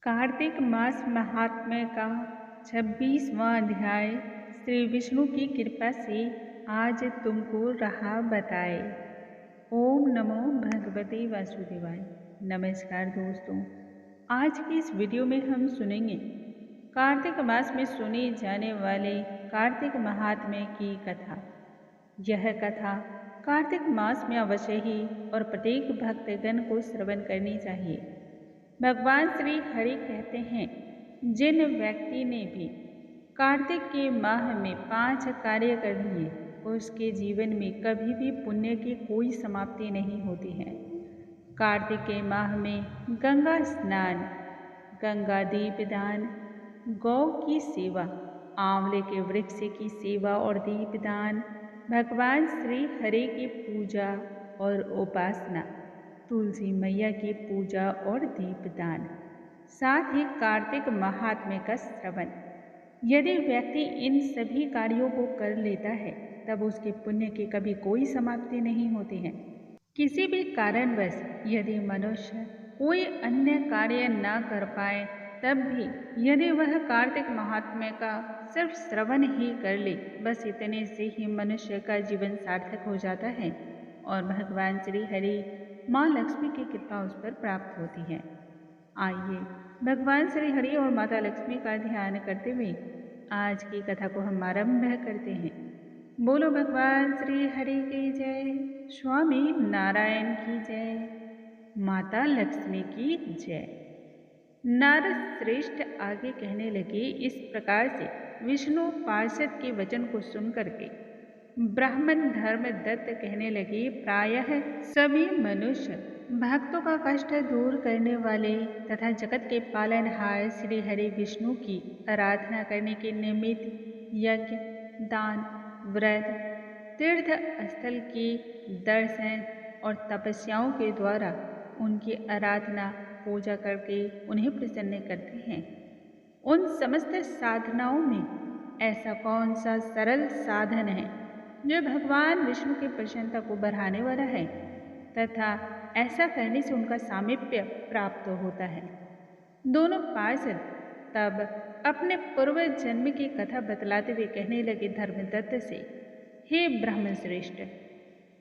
कार्तिक मास महात्म्य का 26वां अध्याय श्री विष्णु की कृपा से आज तुमको रहा बताए। ओम नमो भगवते वासुदेवाय। नमस्कार दोस्तों, आज की इस वीडियो में हम सुनेंगे कार्तिक मास में सुनी जाने वाले कार्तिक महात्म्य की कथा। यह कथा कार्तिक मास में अवश्य ही और प्रत्येक भक्तगण को श्रवण करनी चाहिए। भगवान श्री हरि कहते हैं, जिन व्यक्ति ने भी कार्तिक के माह में 5 कार्य कर लिए, उसके जीवन में कभी भी पुण्य की कोई समाप्ति नहीं होती है। कार्तिक के माह में गंगा स्नान, गंगा दीपदान, गौ की सेवा, आंवले के वृक्ष की सेवा और दीपदान, भगवान श्री हरि की पूजा और उपासना, तुलसी मैया की पूजा और दीपदान, साथ ही कार्तिक महात्म्य का श्रवण। यदि व्यक्ति इन सभी कार्यों को कर लेता है, तब उसके पुण्य की कभी कोई समाप्ति नहीं होती है। किसी भी कारणवश यदि मनुष्य कोई अन्य कार्य न कर पाए, तब भी यदि वह कार्तिक महात्म्य का सिर्फ श्रवण ही कर ले, बस इतने से ही मनुष्य का जीवन सार्थक हो जाता है और भगवान श्री हरि माँ लक्ष्मी की कृपा उस पर प्राप्त होती है। आइए भगवान श्री हरि और माता लक्ष्मी का ध्यान करते हुए आज की कथा को हम आरंभ करते हैं। बोलो भगवान श्री हरि की जय, स्वामी नारायण की जय, माता लक्ष्मी की जय। नारद श्रेष्ठ आगे कहने लगे, इस प्रकार से विष्णु पार्षद के वचन को सुन करके ब्राह्मण धर्मदत्त कहने लगे, प्रायः सभी मनुष्य भक्तों का कष्ट दूर करने वाले तथा जगत के पालनहार श्री हरि विष्णु की आराधना करने के निमित्त यज्ञ, दान, व्रत, तीर्थ स्थल के दर्शन और तपस्याओं के द्वारा उनकी आराधना पूजा करके उन्हें प्रसन्न करते हैं। उन समस्त साधनाओं में ऐसा कौन सा सरल साधन है जो भगवान विष्णु की प्रसन्नता को बढ़ाने वाला है तथा ऐसा करने से उनका सामीप्य प्राप्त होता है। दोनों पार्षद तब अपने पूर्व जन्म की कथा बतलाते हुए कहने लगे धर्मदत्त से, हे ब्राह्मण श्रेष्ठ,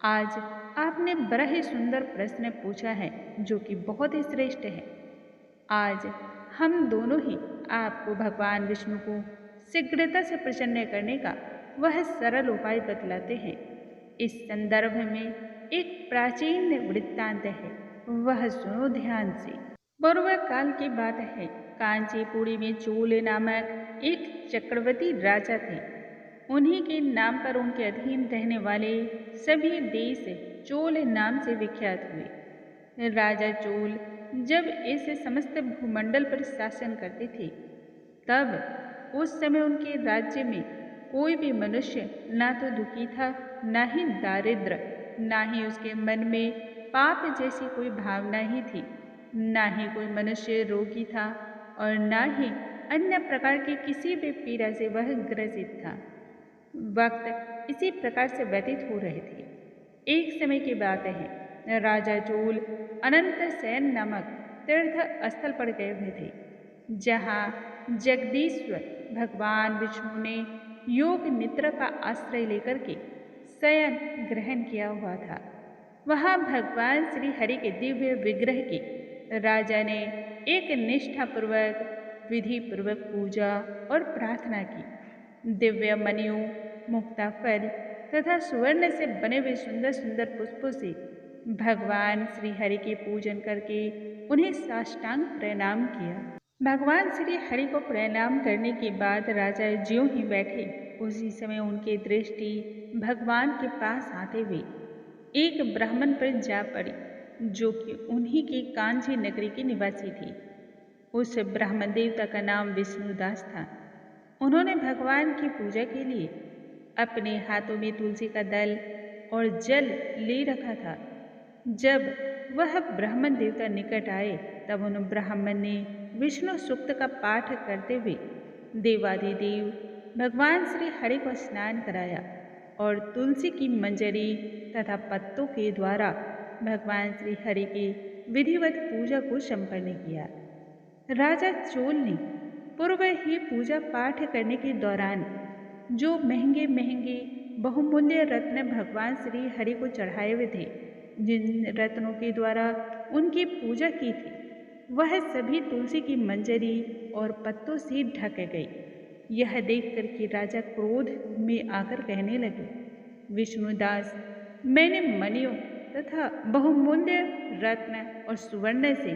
आज आपने बड़ा ही सुंदर प्रश्न पूछा है जो कि बहुत ही श्रेष्ठ है। आज हम दोनों ही आपको भगवान विष्णु को शीघ्रता से प्रसन्न करने का वह सरल उपाय बतलाते हैं। इस संदर्भ में एक प्राचीन वृत्तांत है, वह सुनो ध्यान से। पूर्व काल की बात है, कांचीपुरी में चोल नामक एक चक्रवर्ती राजा थे। उन्हीं के नाम पर उनके अधीन रहने वाले सभी देश चोल नाम से विख्यात हुए। राजा चोल जब इस समस्त भूमंडल पर शासन करते थे, तब उस समय उनके राज्य में कोई भी मनुष्य ना तो दुखी था, ना ही दारिद्र, ना ही उसके मन में पाप जैसी कोई भावना ही थी, ना ही कोई मनुष्य रोगी था और ना ही अन्य प्रकार की किसी भी पीड़ा से वह ग्रसित था। वक्त इसी प्रकार से व्यतीत हो रहे थे। एक समय की बात है, राजा चोल अनंत सेन नामक तीर्थ स्थल पर गए हुए थे, जहाँ जगदीश्वर भगवान विष्णु ने योग निद्रा का आश्रय लेकर के शयन ग्रहण किया हुआ था। वहाँ भगवान श्री हरि के दिव्य विग्रह की राजा ने एक निष्ठापूर्वक विधि पूर्वक पूजा और प्रार्थना की। दिव्य मणियों, मुक्ता फल तथा सुवर्ण से बने हुए सुंदर सुंदर पुष्पों से भगवान श्री हरि के पूजन करके उन्हें साष्टांग प्रणाम किया। भगवान श्री हरि को प्रणाम करने के बाद राजा ज्यों ही बैठे, उसी समय उनकी दृष्टि भगवान के पास आते हुए एक ब्राह्मण पर जा पड़ी, जो कि उन्हीं की कांची नगरी की निवासी थी। उस ब्राह्मण देवता का नाम विष्णुदास था। उन्होंने भगवान की पूजा के लिए अपने हाथों में तुलसी का दल और जल ले रखा था। जब वह ब्राह्मण देवता निकट आए, तब उन ब्राह्मण ने विष्णु सूक्त का पाठ करते हुए देवाधिदेव भगवान श्री हरि को स्नान कराया और तुलसी की मंजरी तथा पत्तों के द्वारा भगवान श्री हरि की विधिवत पूजा को संपन्न किया। राजा चोल ने पूर्व ही पूजा पाठ करने के दौरान जो महंगे महंगे बहुमूल्य रत्न भगवान श्री हरि को चढ़ाए हुए थे, जिन रत्नों के द्वारा उनकी पूजा की थी, वह सभी तुलसी की मंजरी और पत्तों से ढक गई। यह देखकर कि राजा क्रोध में आकर कहने लगे, विष्णुदास, मैंने मणियों तथा बहुमूल्य रत्न और सुवर्ण से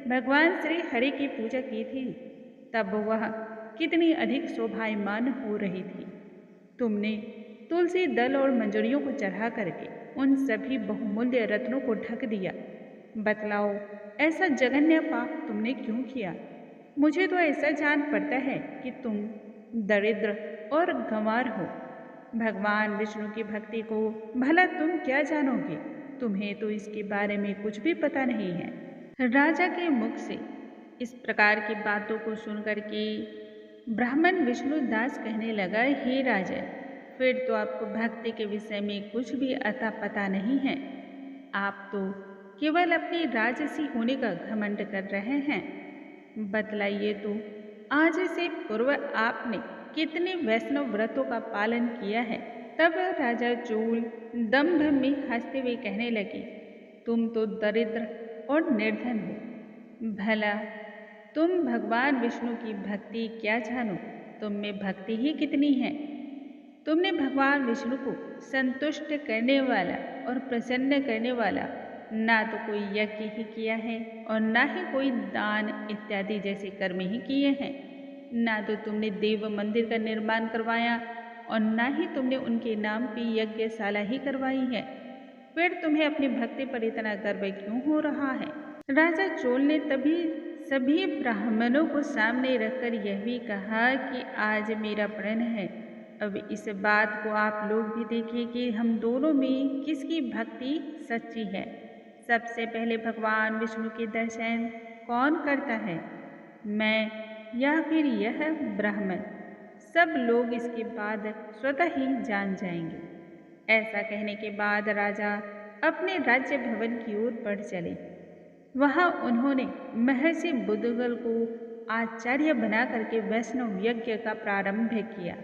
भगवान श्री हरि की पूजा की थी, तब वह कितनी अधिक शोभायमान हो रही थी। तुमने तुलसी दल और मंजरियों को चढ़ा करके उन सभी बहुमूल्य रत्नों को ढक दिया। बतलाओ, ऐसा जघन्य पाप तुमने क्यों किया? मुझे तो ऐसा जान पड़ता है कि तुम दरिद्र और गंवार हो। भगवान विष्णु की भक्ति को भला तुम क्या जानोगे? तुम्हें तो इसके बारे में कुछ भी पता नहीं है। राजा के मुख से इस प्रकार की बातों को सुनकर के ब्राह्मण विष्णुदास कहने लगा, हे राजन, फिर तो आपको भक्ति के विषय में कुछ भी अता पता नहीं है। आप तो केवल अपने राजसी होने का घमंड कर रहे हैं। बतलाइए तो, आज से पूर्व आपने कितने वैष्णव व्रतों का पालन किया है? तब राजा चोल दंभ में हंसते हुए कहने लगे, तुम तो दरिद्र और निर्धन हो। भला तुम भगवान विष्णु की भक्ति क्या जानो? तुम में भक्ति ही कितनी है? तुमने भगवान विष्णु को संतुष्ट करने वाला और प्रसन्न करने वाला ना तो कोई यज्ञ ही किया है और ना ही कोई दान इत्यादि जैसे कर्म ही किए हैं। ना तो तुमने देव मंदिर का निर्माण करवाया और ना ही तुमने उनके नाम की यज्ञशाला ही करवाई है। फिर तुम्हें अपनी भक्ति पर इतना गर्व क्यों हो रहा है? राजा चोल ने तभी सभी ब्राह्मणों को सामने रखकर यह भी कहा कि आज मेरा प्रण है। अब इस बात को आप लोग भी देखिए कि हम दोनों में किसकी भक्ति सच्ची है। सबसे पहले भगवान विष्णु के दर्शन कौन करता है, मैं या फिर यह ब्राह्मण? सब लोग इसके बाद स्वतः ही जान जाएंगे। ऐसा कहने के बाद राजा अपने राज्य भवन की ओर बढ़ चले। वहां उन्होंने महर्षि बुद्धगल को आचार्य बना करके वैष्णव यज्ञ का प्रारंभ किया।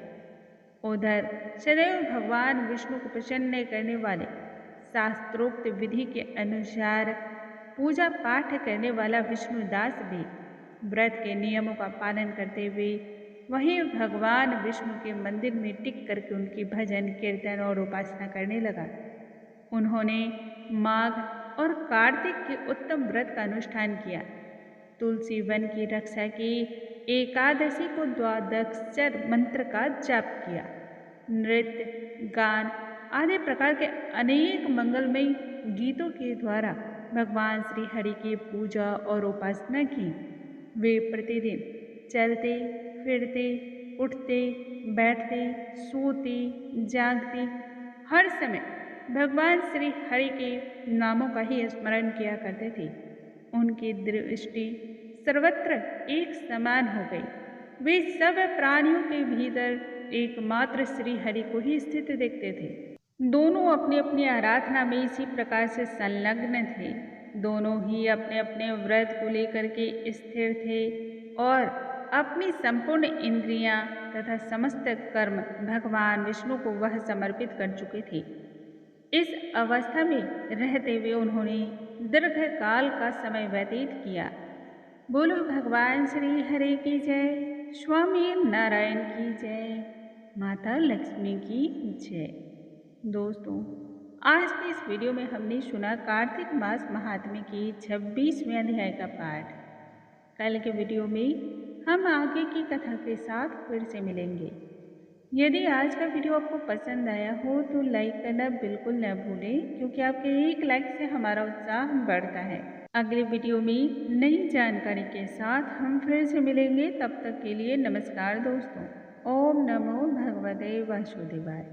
उधर सदैव भगवान विष्णु को प्रसन्न करने वाले शास्त्रोक्त विधि के अनुसार पूजा पाठ करने वाला विष्णुदास भी व्रत के नियमों का पालन करते हुए वहीं भगवान विष्णु के मंदिर में टिक करके उनकी भजन कीर्तन और उपासना करने लगा। उन्होंने माघ और कार्तिक के उत्तम व्रत का अनुष्ठान किया, तुलसी वन की रक्षा की, एकादशी को द्वादक्षर मंत्र का जाप किया, नृत्य गान आदि प्रकार के अनेक मंगलमय गीतों के द्वारा भगवान श्री हरि की पूजा और उपासना की। वे प्रतिदिन चलते फिरते, उठते बैठते, सोते जागते, हर समय भगवान श्री हरि के नामों का ही स्मरण किया करते थे। उनकी दृष्टि सर्वत्र एक समान हो गई। वे सब प्राणियों के भीतर एकमात्र श्री हरि को ही स्थित देखते थे। दोनों अपनी अपनी आराधना में इसी प्रकार से संलग्न थे। दोनों ही अपने अपने व्रत को लेकर के स्थिर थे और अपनी संपूर्ण इंद्रियां तथा समस्त कर्म भगवान विष्णु को वह समर्पित कर चुके थे। इस अवस्था में रहते हुए उन्होंने दीर्घ काल का समय व्यतीत किया। बोलो भगवान श्री हरि की जय, स्वामी नारायण की जय, माता लक्ष्मी की जय। दोस्तों, आज की इस वीडियो में हमने सुना कार्तिक मास महात्म्य की 26वें अध्याय का पाठ। कल के वीडियो में हम आगे की कथा के साथ फिर से मिलेंगे। यदि आज का वीडियो आपको पसंद आया हो तो लाइक करना बिल्कुल न भूलें, क्योंकि आपके एक लाइक से हमारा उत्साह बढ़ता है। अगले वीडियो में नई जानकारी के साथ हम फिर से मिलेंगे। तब तक के लिए नमस्कार दोस्तों। ओम नमो भगवते वासुदेवाय।